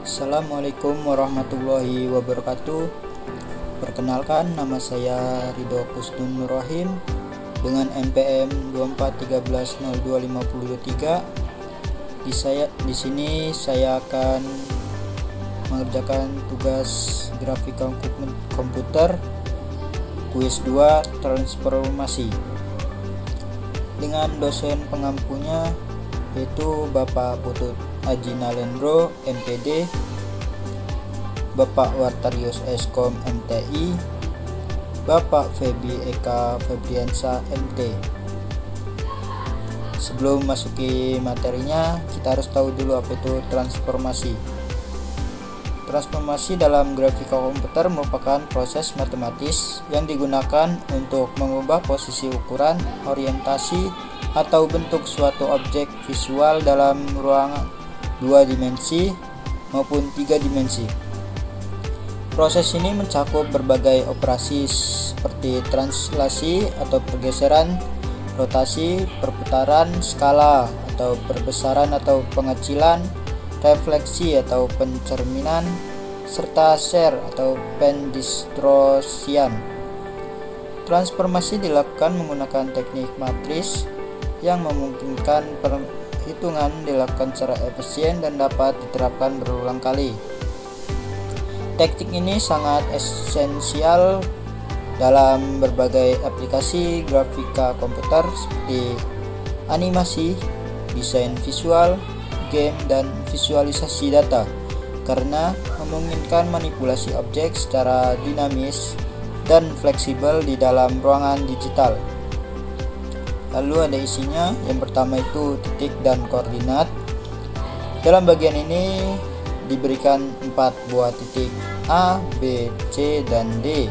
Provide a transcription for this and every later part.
Assalamualaikum warahmatullahi wabarakatuh. Perkenalkan, nama saya Ridho Kusnun Nurrahim dengan NPM 24130253. Di sini saya akan mengerjakan tugas grafika komputer kuis 2 transformasi dengan dosen pengampunya yaitu Bapak Putut Aji Nalendro MPD, Bapak Wartarius Eskom MTI, Bapak Febi Eka Febriansa MT. Sebelum masuki materinya, kita harus tahu dulu apa itu transformasi. Transformasi dalam grafika komputer merupakan proses matematis yang digunakan untuk mengubah posisi, ukuran, orientasi, atau bentuk suatu objek visual dalam ruangan 2 dimensi maupun 3 dimensi. Proses ini mencakup berbagai operasi seperti translasi atau pergeseran, rotasi, perputaran, skala atau perbesaran atau pengecilan, refleksi atau pencerminan, serta share atau pendistorsian. Transformasi dilakukan menggunakan teknik matris yang memungkinkan perhitungan dilakukan secara efisien dan dapat diterapkan berulang kali. Teknik ini sangat esensial dalam berbagai aplikasi grafika komputer seperti animasi, desain visual, game, dan visualisasi data karena memungkinkan manipulasi objek secara dinamis dan fleksibel di dalam ruangan digital. Lalu ada isinya. Yang pertama itu titik dan koordinat. Dalam bagian ini diberikan 4 buah titik A, B, C, dan D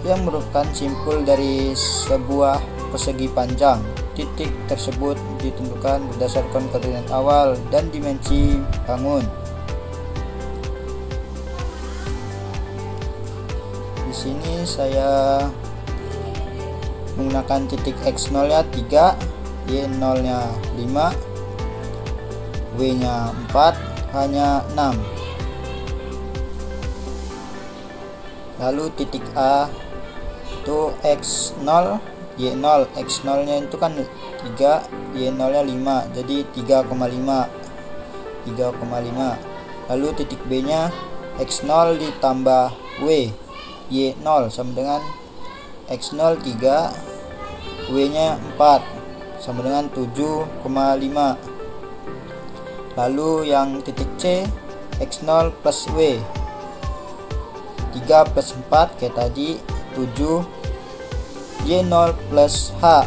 yang merupakan simpul dari sebuah persegi panjang. Titik tersebut ditentukan berdasarkan koordinat awal dan dimensi bangun. Di sini saya menggunakan titik X0 nya 3, Y0 nya 5, W nya 4, H nya 6. Lalu titik A itu X0, Y0, X0 nya itu kan 3, Y0 nya 5, jadi 3,5. Lalu titik B nya X0 ditambah W, Y0 sama dengan X0 3, W nya 4 sama dengan 7,5. Lalu yang titik C X0 plus W, 3 plus 4 kayak tadi 7, Y0 plus H,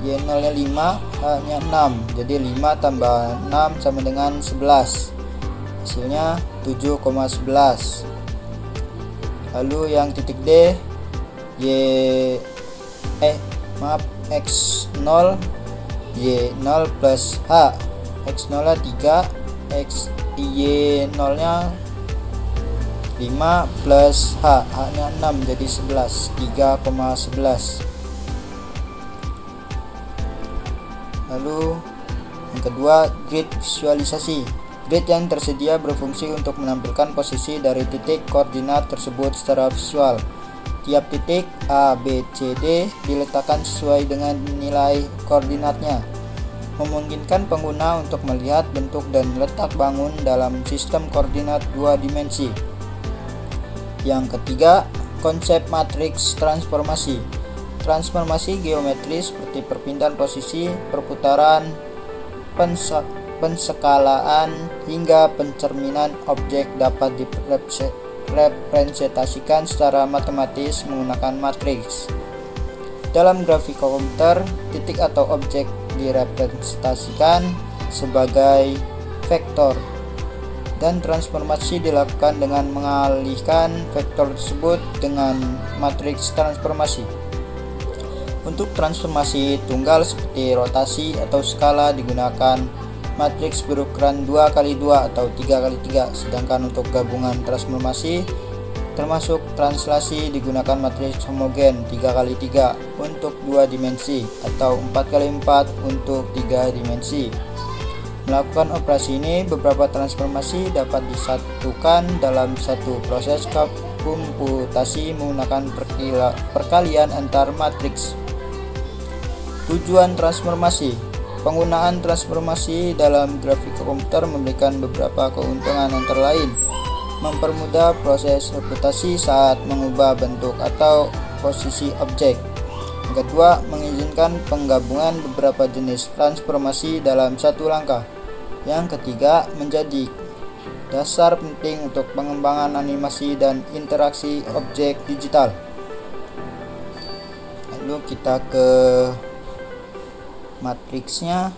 Y0 nya 5, H nya 6, jadi 5 tambah 6 sama dengan 11, hasilnya 7,11. Lalu yang titik D X0 Y0 plus H, X0 nya 3, Y0 nya 5 plus H, H nya 6 jadi 11, 3,11. Lalu yang kedua, grid visualisasi. Grid yang tersedia berfungsi untuk menampilkan posisi dari titik koordinat tersebut secara visual. Tiap titik A, B, C, D diletakkan sesuai dengan nilai koordinatnya, memungkinkan pengguna untuk melihat bentuk dan letak bangun dalam sistem koordinat 2 dimensi. Yang ketiga, konsep matriks transformasi. Transformasi geometris seperti perpindahan posisi, perputaran, pensekalaan, hingga pencerminan objek dapat direpresentasikan secara matematis menggunakan matriks. Dalam grafika komputer, titik atau objek direpresentasikan sebagai vektor, dan transformasi dilakukan dengan mengalihkan vektor tersebut dengan matriks transformasi. Untuk transformasi tunggal seperti rotasi atau skala digunakan matriks berukuran 2x2 atau 3x3, sedangkan untuk gabungan transformasi termasuk translasi digunakan matriks homogen 3x3 untuk 2 dimensi atau 4x4 untuk 3 dimensi. Melakukan operasi ini, beberapa transformasi dapat disatukan dalam satu proses komputasi menggunakan perkalian antar matriks. Tujuan transformasi. Penggunaan transformasi dalam grafika komputer memberikan beberapa keuntungan antara lain mempermudah proses reputasi saat mengubah bentuk atau posisi objek. Yang kedua, mengizinkan penggabungan beberapa jenis transformasi dalam satu langkah. Yang ketiga, menjadi dasar penting untuk pengembangan animasi dan interaksi objek digital. Lalu kita ke matriksnya.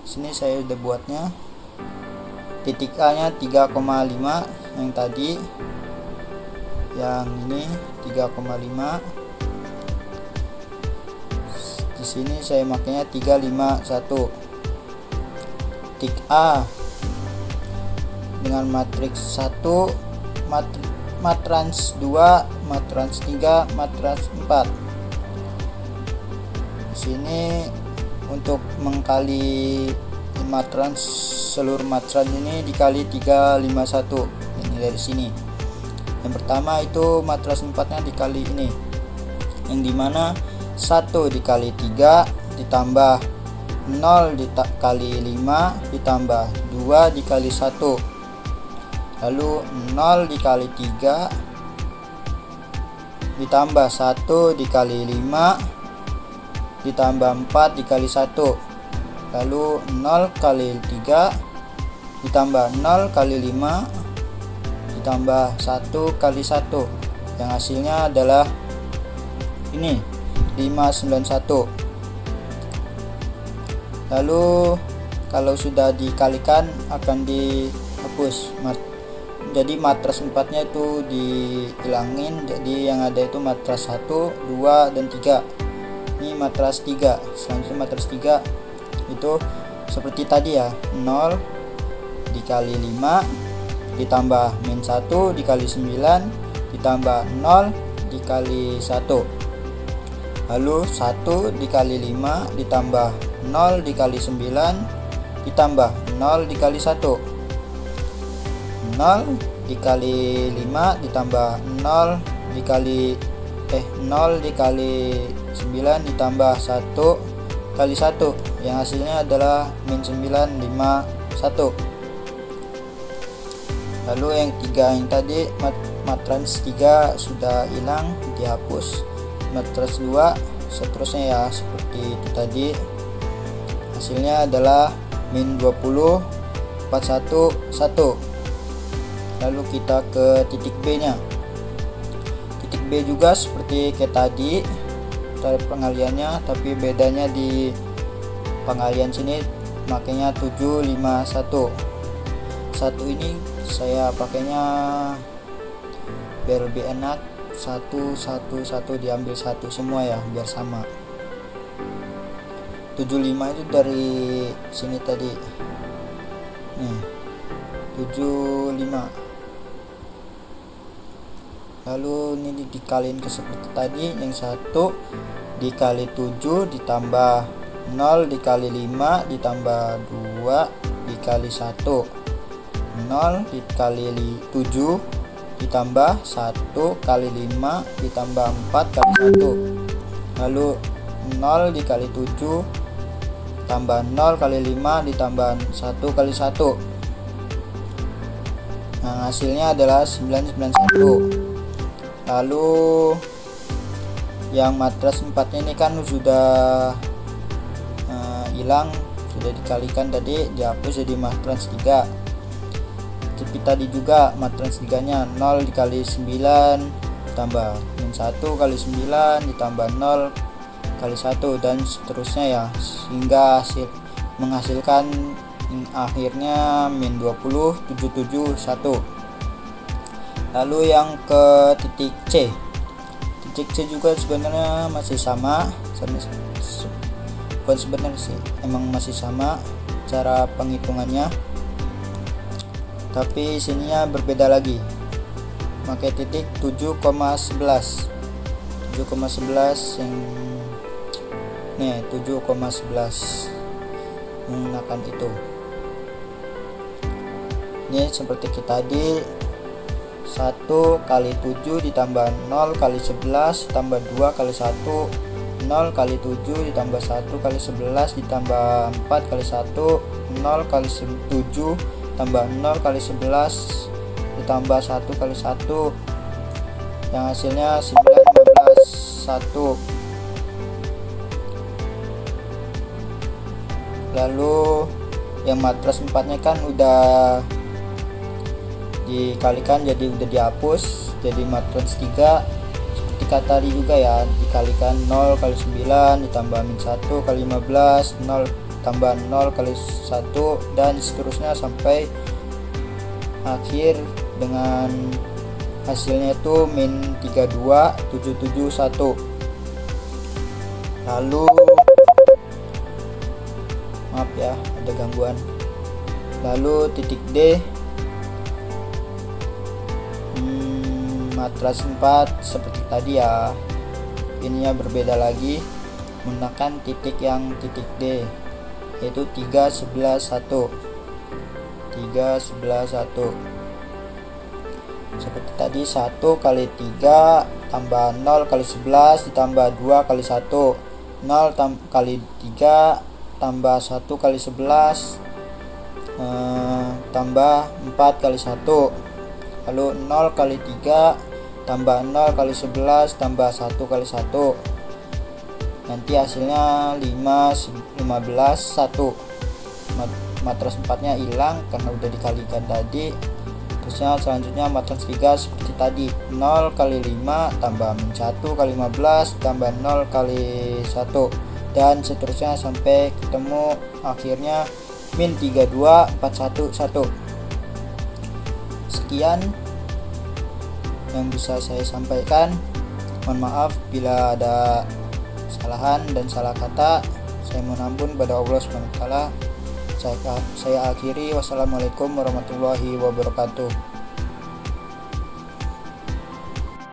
Sini saya sudah buatnya. Titik A nya 3,5 yang tadi. Yang ini 3,5. Di sini saya makanya 351. Titik A dengan matriks 1, matrans 2, matrans 3, matrans 4. Di sini untuk mengkali matrans, seluruh matrans ini dikali 351. Ini dari sini. Yang pertama itu matrans 4-nya dikali ini. Yang dimana 1 dikali 3 ditambah 0 dikali 5 ditambah 2 dikali 1. Lalu 0 dikali 3 ditambah 1 dikali 5 ditambah 4 dikali 1. Lalu 0 kali 3 ditambah 0 kali 5 ditambah 1 kali 1. Yang hasilnya adalah ini 591. Lalu kalau sudah dikalikan akan dihapus. Jadi matras 4-nya itu dihilangin, jadi yang ada itu matras 1, 2 dan 3. Ini matras 3. Selanjutnya matras 3 itu seperti tadi ya, 0 dikali 5 ditambah min 1 dikali 9 ditambah 0 dikali 1. Lalu 1 dikali 5 ditambah 0 dikali 9 ditambah 0 dikali 1. 0 dikali 5 ditambah 0 dikali 0 dikali 9 ditambah 1 kali 1, yang hasilnya adalah min 951. Lalu yang 3 yang tadi matrans 3 sudah hilang, dihapus. Matrans 2 seterusnya ya, seperti itu tadi. Hasilnya adalah min 20 411. Lalu kita ke titik B nya. Titik B juga seperti kayak tadi cara pengaliannya, tapi bedanya di pengalian sini makanya 751. Satu ini saya pakainya biar lebih enak, 111 diambil satu semua ya, biar sama. 75 itu dari sini tadi nih, 75. Lalu ini dikaliin ke seperti tadi, yang 1 dikali 7 ditambah 0 dikali 5 ditambah 2 dikali 1. 0 dikali 7 ditambah 1 kali 5 ditambah 4 kali 1. Lalu 0 dikali 7 tambah 0 kali 5 ditambah 1 kali 1. Nah, hasilnya adalah 991. Lalu yang matras 4-nya ini kan sudah hilang, sudah dikalikan tadi, dihapus jadi matrans 3. Tapi tadi juga matrans 3-nya 0 dikali 9 tambah min 1 kali 9 ditambah 0 kali 1 dan seterusnya ya, sehingga menghasilkan akhirnya min 20 771. Lalu yang ke titik C. Titik C juga sebenarnya masih sama, bukan sebenarnya sih, emang masih sama cara penghitungannya, tapi sininya berbeda lagi. Pakai titik 7,11 yang nih 7,11 menggunakan itu. Ini seperti kita tadi, 1 kali 7 ditambah 0 kali 11 tambah 2 kali 1, 0 kali 7 ditambah 1 kali 11 ditambah 4 kali 1, 0 kali 7 tambah 0 kali 11 ditambah 1 kali 1, yang hasilnya 9, 15, 1. Lalu yang matras 4-nya kan udah dikalikan, jadi udah dihapus, jadi matras 3 seperti kata tadi juga ya, dikalikan 0 kali 9 ditambah min 1 kali 15, 0 tambah 0 kali 1, dan seterusnya sampai akhir dengan hasilnya itu min 32,771. Lalu maaf ya, ada gangguan. Lalu titik D, matras 4 seperti tadi ya, ininya berbeda lagi menggunakan titik yang titik D, yaitu 3, 11, 1. 3, 11, 1 seperti tadi, 1 kali 3 tambah 0 kali 11 ditambah 2 kali 1, 0 kali 3 tambah 1 kali 11 tambah 4 kali 1, lalu 0 kali 3 tambah 0 kali 11 tambah 1 kali 1, nanti hasilnya 5, 15, 1. Matras 4-nya hilang karena udah dikalikan tadi. Terusnya selanjutnya matras 3 seperti tadi, 0 kali 5 tambah min 1 kali 15 tambah 0 kali 1, dan seterusnya sampai ketemu akhirnya min 32,411. Sekian yang bisa saya sampaikan. Mohon maaf bila ada kesalahan dan salah kata. Saya mohon ampun pada Allah SWT. Saya akhiri. Wassalamualaikum warahmatullahi wabarakatuh.